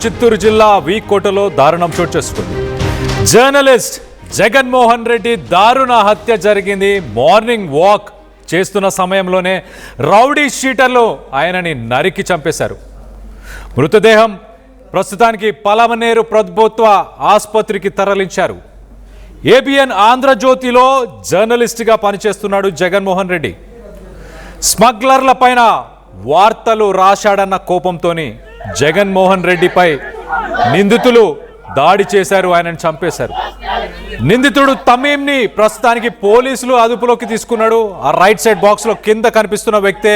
చిత్తూరు జిల్లా వీకోటలో దారుణం చోటు చేసుకుంది. జర్నలిస్ట్ జగన్మోహన్ రెడ్డి దారుణ హత్య జరిగింది. మార్నింగ్ వాక్ చేస్తున్న సమయంలోనే రౌడీ షీటర్లు ఆయనని నరికి చంపేశారు. మృతదేహం ప్రస్తుతానికి పలమనేరు ప్రభుత్వ ఆసుపత్రికి తరలించారు. ఏబిఎన్ ఆంధ్రజ్యోతిలో జర్నలిస్ట్గా పనిచేస్తున్నాడు జగన్మోహన్ రెడ్డి. స్మగ్లర్ల పైన వార్తలు రాశాడన్న కోపంతోని జగన్మోహన్ రెడ్డిపై నిందితులు దాడి చేశారు, ఆయనను చంపేశారు. నిందితుడు తమీంని ప్రస్తుతానికి పోలీసులు అదుపులోకి తీసుకున్నాడు. ఆ రైట్ సైడ్ బాక్స్లో కింద కనిపిస్తున్న వ్యక్తే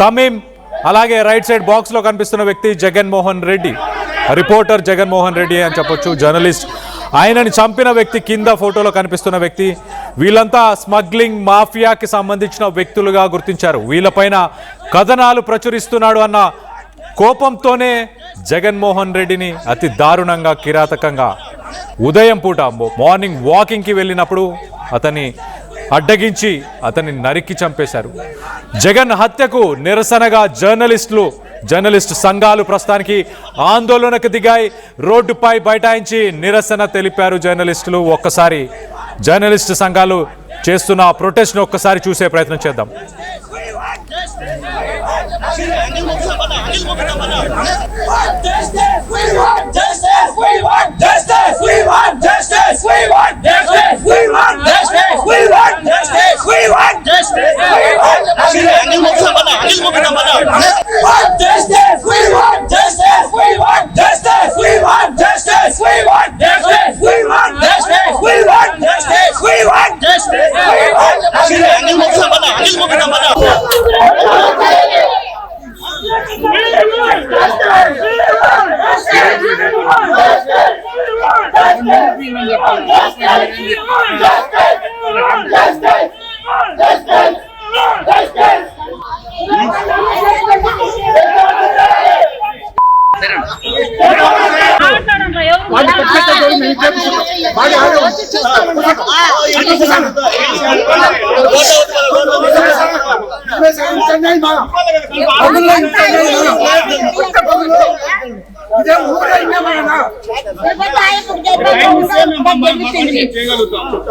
తమీం, అలాగే రైట్ సైడ్ బాక్స్లో కనిపిస్తున్న వ్యక్తి జగన్మోహన్ రెడ్డి, రిపోర్టర్ జగన్మోహన్ రెడ్డి అని చెప్పొచ్చు, జర్నలిస్ట్. ఆయనని చంపిన వ్యక్తి కింద ఫోటోలో కనిపిస్తున్న వ్యక్తి. వీళ్ళంతా స్మగ్లింగ్ మాఫియాకి సంబంధించిన వ్యక్తులుగా గుర్తించారు. వీళ్ళపైన కథనాలు ప్రచురిస్తున్నాడు అన్న కోపంతోనే జగన్మోహన్ రెడ్డిని అతి దారుణంగా, కిరాతకంగా ఉదయం పూట మార్నింగ్ వాకింగ్కి వెళ్ళినప్పుడు అతన్ని అడ్డగించి అతన్ని నరికి చంపేశారు. జగన్ హత్యకు నిరసనగా జర్నలిస్ట్ సంఘాలు ప్రస్తుతానికి ఆందోళనకు దిగాయి. రోడ్డుపై బైఠాయించి నిరసన తెలిపారు జర్నలిస్టులు. ఒక్కసారి జర్నలిస్ట్ సంఘాలు చేస్తున్న ప్రొటెస్ట్ను ఒక్కసారి చూసే ప్రయత్నం చేద్దాం.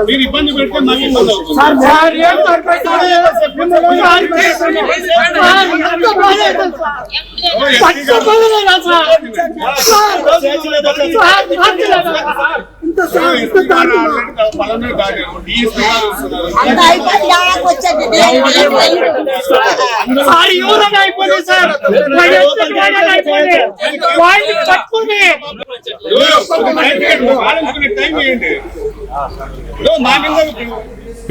మీరు ఇబ్బంది పెడితే మాకు ఇబ్బంది అవుతుంది.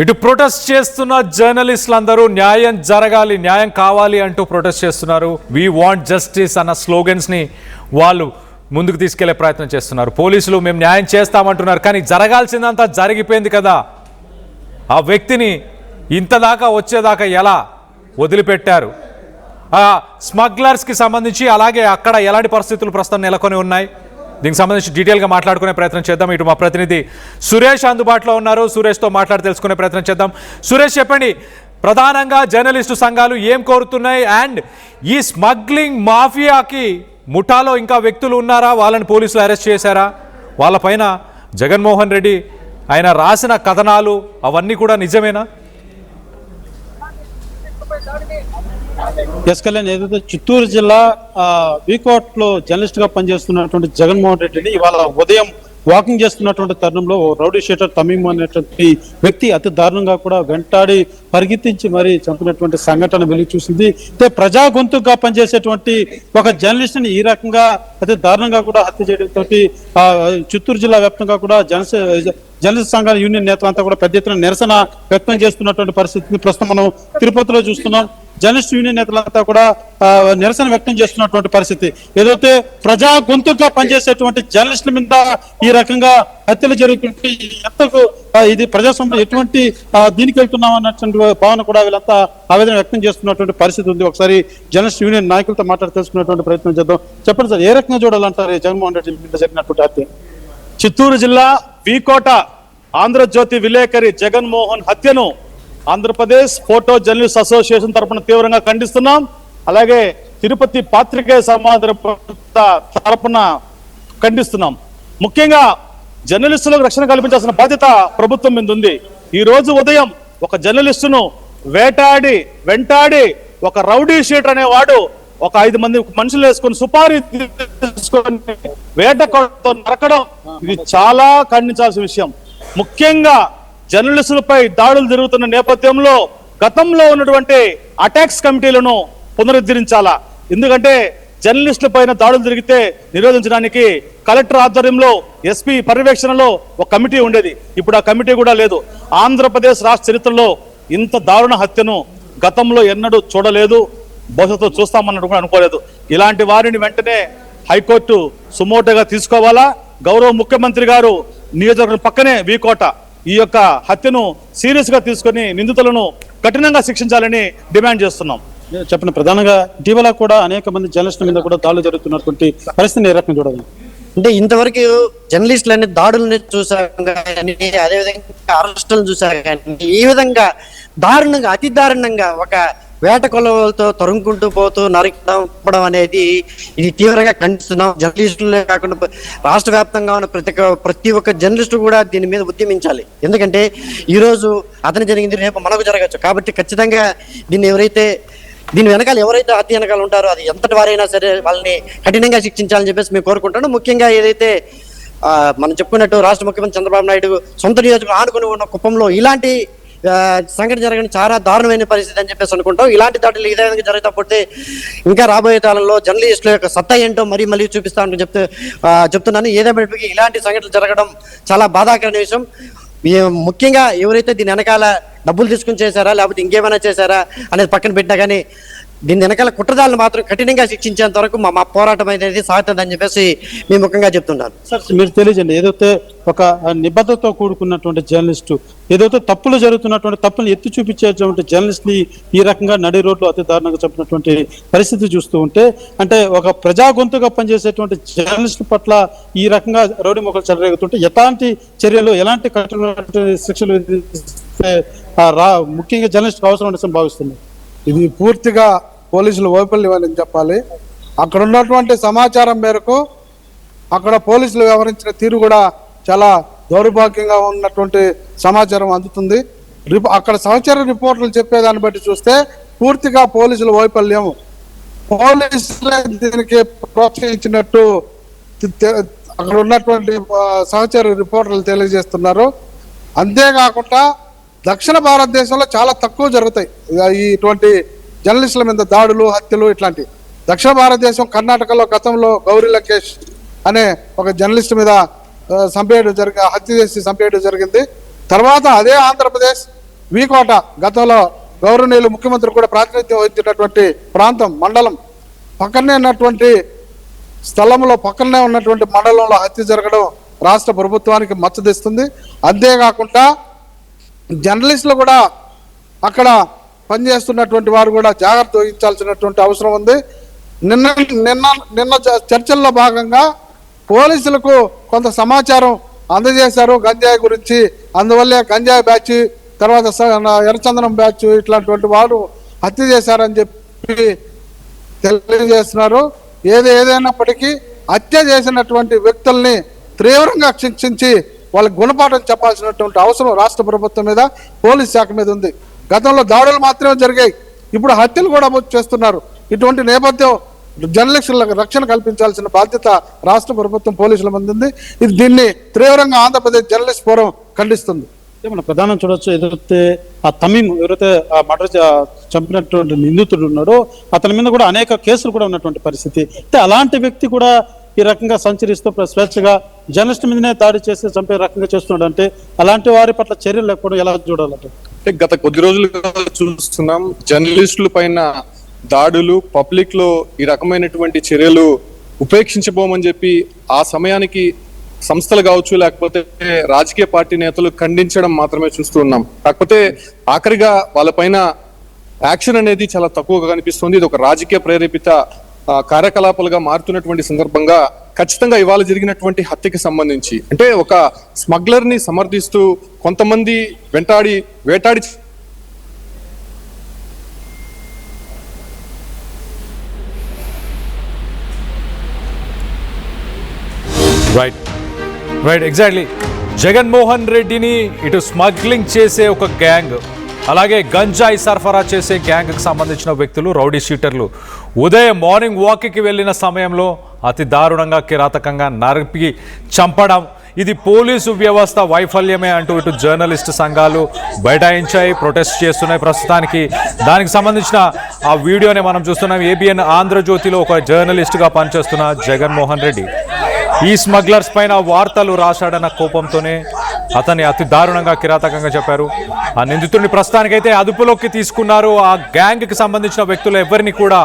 ఇటు ప్రొటెస్ట్ చేస్తున్న జర్నలిస్టులు అందరూ న్యాయం జరగాలి, న్యాయం కావాలి అంటూ ప్రొటెస్ట్ చేస్తున్నారు. వి వాంట్ జస్టిస్ అన్న స్లోగన్స్ ని వాళ్ళు ముందుకు తీసుకెళ్లే ప్రయత్నం చేస్తున్నారు. పోలీసులు మేము న్యాయం చేస్తామంటున్నారు, కానీ జరగాల్సిందంతా జరిగిపోయింది కదా. ఆ వ్యక్తిని ఇంతదాకా వచ్చేదాకా ఎలా వదిలిపెట్టారు? ఆ స్మగ్లర్స్కి సంబంధించి అలాగే అక్కడ ఎలాంటి పరిస్థితులు ప్రస్తుతం నెలకొని ఉన్నాయి, దీనికి సంబంధించి డీటెయిల్గా మాట్లాడుకునే ప్రయత్నం చేద్దాం. ఇటు మా ప్రతినిధి సురేష్ అందుబాటులో ఉన్నారు. సురేష్తో మాట్లాడి తెలుసుకునే ప్రయత్నం చేద్దాం. సురేష్, చెప్పండి, ప్రధానంగా జర్నలిస్టు సంఘాలు ఏం కోరుతున్నాయి? అండ్ ఈ స్మగ్లింగ్ మాఫియాకి ముఠాలో ఇంకా వ్యక్తులు ఉన్నారా? వాళ్ళని పోలీసులు అరెస్ట్ చేశారా? వాళ్ళపైన జగన్మోహన్ రెడ్డి ఆయన రాసిన కథనాలు అవన్నీ కూడా నిజమేనా? ఎస్ కళ్యాణ్, ఏదైతే చిత్తూరు జిల్లా వీకోట్లో జర్నలిస్ట్ గా పనిచేస్తున్నటువంటి జగన్మోహన్ రెడ్డిని ఇవాళ ఉదయం వాకింగ్ చేస్తున్నటువంటి తరుణంలో రౌడీ షీటర్ తమీం అనేటువంటి వ్యక్తి అతి దారుణంగా కూడా వెంటాడి పరిగెత్తించి మరి చంపినటువంటి సంఘటన వెలుగు చూసింది. అయితే ప్రజా గొంతుగా పనిచేసేటువంటి ఒక జర్నలిస్ట్ ని ఈ రకంగా అతి దారుణంగా కూడా హత్య చేయడంతో చిత్తూరు జిల్లా వ్యాప్తంగా కూడా జర్నలిస్ట్ సంఘాల యూనియన్ నేతలంతా కూడా పెద్ద ఎత్తున నిరసన వ్యక్తం చేస్తున్నటువంటి పరిస్థితిని ప్రస్తుతం మనం తిరుపతిలో చూస్తున్నాం. జర్నలిస్ట్ యూనియన్ నేతలంతా కూడా నిరసన వ్యక్తం చేస్తున్నటువంటి పరిస్థితి. ఏదైతే ప్రజా గొంతుగా పనిచేసేటువంటి జర్నలిస్టుల మీద ఈ రకంగా హత్యలు జరుగుతుంటే ఎంతకు ఇది ప్రజాస్వామ్యం ఎటువంటి దీనికి వెళ్తున్నాం అన్నటువంటి భావన కూడా వీళ్ళంతా ఆవేదన వ్యక్తం చేస్తున్నటువంటి పరిస్థితి ఉంది. ఒకసారి జర్నలిస్ట్ యూనియన్ నాయకులతో మాట్లాడి తెలుసుకున్నటువంటి ప్రయత్నం చేద్దాం. చెప్పండి సార్, ఏ రకంగా చూడాలంటారు జగన్మోహన్ రెడ్డి మీద జరిగినటువంటి హత్య? చిత్తూరు జిల్లా వీకోట ఆంధ్రజ్యోతి విలేకరి Jaganmohan హత్యను Andhra Pradesh photo journalist association తరఫున తీవ్రంగా ఖండిస్తున్నాం. అలాగే తిరుపతి పాత్రికేయ సమాజం తరపున ఖండిస్తున్నాం. ముఖ్యంగా జర్నలిస్టులకు రక్షణ కల్పించాల్సిన బాధ్యత ప్రభుత్వం మీద ఉంది. ఈ రోజు ఉదయం ఒక జర్నలిస్టును వెంటాడి ఒక రౌడీ షీటర్ అనేవాడు ఒక 5 మంది మనుషులు వేసుకొని సుపారీ తీసుకొని వేటతో నరకడం ఇది చాలా ఖండించాల్సిన విషయం. ముఖ్యంగా జర్నలిస్టులపై దాడులు జరుగుతున్న నేపథ్యంలో గతంలో ఉన్నటువంటి అటాక్స్ కమిటీలను పునరుద్ధరించాలా. ఎందుకంటే జర్నలిస్టుల పైన దాడులు జరిగితే నిరోధించడానికి కలెక్టర్ ఆధ్వర్యంలో ఎస్పీ పర్యవేక్షణలో ఒక కమిటీ ఉండేది. ఇప్పుడు ఆ కమిటీ కూడా లేదు. ఆంధ్రప్రదేశ్ రాష్ట్ర చరిత్రలో ఇంత దారుణ హత్యను గతంలో ఎన్నడూ చూడలేదు, భవిష్యత్తులో చూస్తామన్నట్టు కూడా అనుకోలేదు. ఇలాంటి వారిని వెంటనే హైకోర్టు సుమోటోగా తీసుకోవాలా. గౌరవ ముఖ్యమంత్రి గారు నియోజకవర్గం పక్కనే వీకోట ఈ యొక్క హత్యను సీరియస్ గా తీసుకొని నిందితులను కఠినంగా శిక్షించాలని డిమాండ్ చేస్తున్నాం. చెప్పిన ప్రధానంగా ఇటీవల కూడా అనేక మంది జర్నలిస్టుల మీద కూడా దాడులు జరుగుతున్నటువంటి పరిస్థితిని ఏ రకంగా చూడాలి అంటే ఇంతవరకు జర్నలిస్టులని దాడులని చూసాం కానీ, అదేవిధంగా అరెస్టులను చూసాం కానీ, ఈ విధంగా దారుణంగా అతి దారుణంగా ఒక వేట కొలవలతో తరుముకుంటూ పోతూ నరకడం అనేది ఇది తీవ్రంగా ఖండిస్తున్నాం. జర్నలిస్టులే కాకుండా రాష్ట్ర వ్యాప్తంగా ఉన్న ప్రతి ఒక్క జర్నలిస్టు కూడా దీని మీద ఉద్యమించాలి. ఎందుకంటే ఈరోజు అతను జరిగింది రేపు మనకు జరగచ్చు. కాబట్టి ఖచ్చితంగా దీని వెనకాల ఎవరైతే హత్య వెనకాల ఉంటారో అది ఎంతటి వారైనా సరే వాళ్ళని కఠినంగా శిక్షించాలని చెప్పేసి మేము కోరుకుంటాను. ముఖ్యంగా ఏదైతే మనం చెప్పుకున్నట్టు రాష్ట్ర ముఖ్యమంత్రి చంద్రబాబు నాయుడు సొంత నియోజకవర్గం ఆనుకుని ఉన్న కుప్పంలో ఇలాంటి సంఘటన జరగని చాలా దారుణమైన పరిస్థితి అని చెప్పేసి అనుకుంటాం. ఇలాంటి దాడులు ఇదే విధంగా జరుగుతాపోతే ఇంకా రాబోయే కాలంలో జర్నలిస్టుల యొక్క సత్తా ఏంటో మరీ చూపిస్తామని చెప్తున్నాను. ఏదేమైనప్పటికీ ఇలాంటి సంఘటనలు జరగడం చాలా బాధాకరమైన విషయం. ముఖ్యంగా ఎవరైతే దీని వెనకాల డబ్బులు తీసుకుని చేశారా లేకపోతే ఇంకేమైనా చేశారా అనేది పక్కన పెట్టినా కానీ దీని వెనకాల కుట్రదారులను మాత్రం కఠినంగా శిక్షించేంత వరకు మా పోరాటం అనేది సాగుతుందని చెప్పేసి మేము ముఖ్యంగా చెప్తున్నాను. సార్ మీరు తెలియజేయండి, ఏదైతే ఒక నిబద్ధతతో కూడుకున్నటువంటి జర్నలిస్టు ఏదైతే తప్పులు జరుగుతున్నటువంటి తప్పులు ఎత్తి చూపించేటువంటి జర్నలిస్ట్ ని ఈ రకంగా నడి రోడ్లు అతి దారుణంగా చెప్పినటువంటి పరిస్థితి చూస్తూ ఉంటే, అంటే ఒక ప్రజా గొంతుగా పనిచేసేటువంటి జర్నలిస్టు పట్ల ఈ రకంగా రౌడీ మొక్కలు చెలరేగుతుంటే ఎలాంటి చర్యలు ఎలాంటి కఠినటువంటి శిక్షలు ముఖ్యంగా జర్నలిస్ట్ అవసరం అని భావిస్తున్నారు? ఇది పూర్తిగా పోలీసులు వైఫల్యం అని చెప్పాలి. అక్కడ ఉన్నటువంటి సమాచారం మేరకు అక్కడ పోలీసులు వ్యవహరించిన తీరు కూడా చాలా దౌర్భాగ్యంగా ఉన్నటువంటి సమాచారం అందుతుంది. అక్కడ సమాచార రిపోర్టులు చెప్పేదాన్ని బట్టి చూస్తే పూర్తిగా పోలీసుల వైఫల్యం. పోలీసులే దీనికి ప్రోత్సహించినట్టు అక్కడ ఉన్నటువంటి సమాచార రిపోర్టులు తెలియజేస్తున్నారు. అంతేకాకుండా దక్షిణ భారతదేశంలో చాలా తక్కువ జరుగుతాయి ఇటువంటి జర్నలిస్టుల మీద దాడులు, హత్యలు ఇట్లాంటివి. దక్షిణ భారతదేశం కర్ణాటకలో గతంలో గౌరీ లంకేష్ అనే ఒక జర్నలిస్ట్ మీద హత్య చేసి చంపేయడం జరిగింది. తర్వాత అదే ఆంధ్రప్రదేశ్ వీకోట గతంలో గౌరవనీయులు ముఖ్యమంత్రి కూడా ప్రాతినిధ్యం వహించేటటువంటి ప్రాంతం మండలం పక్కనే ఉన్నటువంటి స్థలంలో పక్కనే ఉన్నటువంటి మండలంలో హత్య జరగడం రాష్ట్ర ప్రభుత్వానికి మచ్చదిస్తుంది. అంతేకాకుండా జర్నలిస్టులు కూడా అక్కడ పనిచేస్తున్నటువంటి వారు కూడా జాగ్రత్త వహించాల్సినటువంటి అవసరం ఉంది. నిన్న చర్చల్లో భాగంగా పోలీసులకు కొంత సమాచారం అందజేశారు గంజాయి గురించి. అందువల్లే గంజాయి బ్యాచ్ తర్వాత ఎర్రచందనం బ్యాచ్ ఇట్లాంటి వారు హత్య చేశారని చెప్పి తెలియజేస్తున్నారు. ఏదైనప్పటికీ హత్య చేసినటువంటి వ్యక్తుల్ని తీవ్రంగా శిక్షించి వాళ్ళకి గుణపాఠం చెప్పాల్సినటువంటి అవసరం రాష్ట్ర ప్రభుత్వం మీద, పోలీస్ శాఖ మీద ఉంది. గతంలో దాడులు మాత్రమే జరిగాయి, ఇప్పుడు హత్యలు కూడా చేస్తున్నారు. ఇటువంటి నేపథ్యం జర్నలిస్టులకు రక్షణ కల్పించాల్సిన బాధ్యత రాష్ట్ర ప్రభుత్వం పోలీసుల మీద ఉంది. దీన్ని తీవ్రంగా ఆంధ్రప్రదేశ్ జర్నలిస్ట్ ఫోరం ఖండిస్తుంది. మనం ప్రధానం చూడొచ్చు, ఏదైతే ఆ తమీం ఎవరైతే ఆ మర్డర్ చంపినటువంటి నిందితుడు ఉన్నాడో అతని మీద కూడా అనేక కేసులు కూడా ఉన్నటువంటి పరిస్థితి. అయితే అలాంటి వ్యక్తి కూడా ఈ రకంగా సంచరిస్తూ స్వేచ్ఛగా జర్నలిస్ట్ మీదనే దాడి చేసి చంపే రకంగా చేస్తున్నాడు అంటే అలాంటి వారి పట్ల చర్యలు లేకపోవడం ఎలా చూడాలంటే? గత కొద్ది రోజులుగా చూస్తున్నాం జర్నలిస్టుల పైన దాడులు, పబ్లిక్ లో ఈ రకమైనటువంటి చర్యలు ఉపేక్షించబోమని చెప్పి ఆ సమయానికి సంస్థలు కావచ్చు లేకపోతే రాజకీయ పార్టీ నేతలు ఖండించడం మాత్రమే చూస్తూ ఉన్నాం. కాకపోతే ఆఖరిగా వాళ్ళపైన యాక్షన్ అనేది చాలా తక్కువగా కనిపిస్తుంది. ఇది ఒక రాజకీయ ప్రేరేపిత కార్యకలాపాలుగా మారుతున్నటువంటి సందర్భంగా ఖచ్చితంగా ఇవాళ జరిగినటువంటి హత్యకి సంబంధించి అంటే ఒక స్మగ్లర్ ని సమర్థిస్తూ కొంతమంది వేటాడి రైట్ ఎగ్జాక్ట్లీ. జగన్మోహన్ రెడ్డిని ఇటు స్మగ్లింగ్ చేసే ఒక గ్యాంగ్, అలాగే గంజాయి సరఫరా చేసే గ్యాంగ్కి సంబంధించిన వ్యక్తులు, రౌడీ షీటర్లు ఉదయం మార్నింగ్ వాక్కి వెళ్ళిన సమయంలో అతి దారుణంగా కిరాతకంగా నరికి చంపడం, ఇది పోలీసు వ్యవస్థ వైఫల్యమే అంటూ ఇటు జర్నలిస్ట్ సంఘాలు బైఠాయించాయి, ప్రొటెస్ట్ చేస్తున్నాయి. ప్రస్తుతానికి దానికి సంబంధించిన ఆ వీడియోనే మనం చూస్తున్నాం. ఏబిఎన్ ఆంధ్రజ్యోతిలో ఒక జర్నలిస్ట్గా పనిచేస్తున్న జగన్మోహన్ రెడ్డి ఈ స్మగ్లర్స్ పైన వార్తలు రాశాడన్న కోపంతోనే అతన్ని అతి దారుణంగా కిరాతకంగా చెప్పారు. ఆ నిందితుడిని ప్రస్తుతానికైతే అదుపులోకి తీసుకున్నారు. ఆ గ్యాంగ్కి సంబంధించిన వ్యక్తులు ఎవరిని కూడా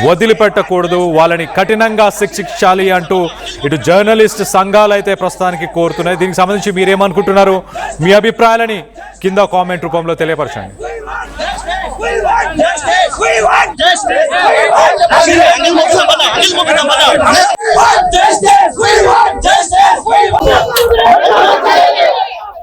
వదిలిపెట్టకూడదు, వాళ్ళని కఠినంగా శిక్షించాలి అంటూ ఇటు జర్నలిస్ట్ సంఘాలు అయితే ప్రస్తుతానికి కోరుతున్నాయి. దీనికి సంబంధించి మీరేమనుకుంటున్నారు? మీ అభిప్రాయాలని కింద కామెంట్ రూపంలో తెలియపరచండి. Justice!